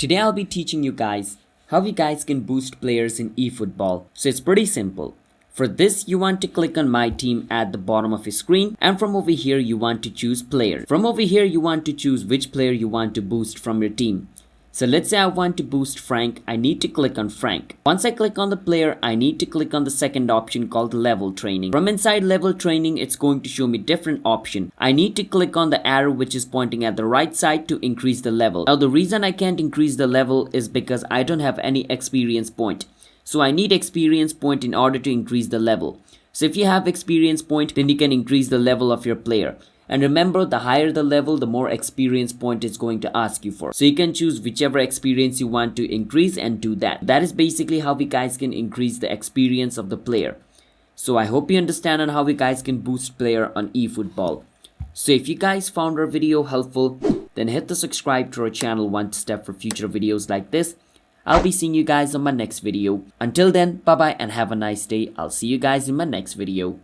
Today I'll be teaching you guys how you guys can boost players in eFootball. So it's pretty simple. For this, you want to click on My Team at the bottom of your screen, and from over here you want to choose Player. From over here you want to choose which player you want to boost from your team. So let's say I want to boost Frank. I need to click on Frank. Once I click on the player, I need to click on the second option called level training. From inside level training, it's going to show me different option. I need to click on the arrow which is pointing at the right side to increase the level. Now the reason I can't increase the level is because I don't have any experience point. So I need experience point in order to increase the level. So if you have experience point, then you can increase the level of your player. And remember, the higher the level, the more experience point it's going to ask you for. So you can choose whichever experience you want to increase and do that. That is basically how we guys can increase the experience of the player. So I hope you understand on how we guys can boost player on eFootball. So if you guys found our video helpful, then hit the subscribe to our channel one step for future videos like this. I'll be seeing you guys on my next video. Until then, bye bye and have a nice day. I'll see you guys in my next video.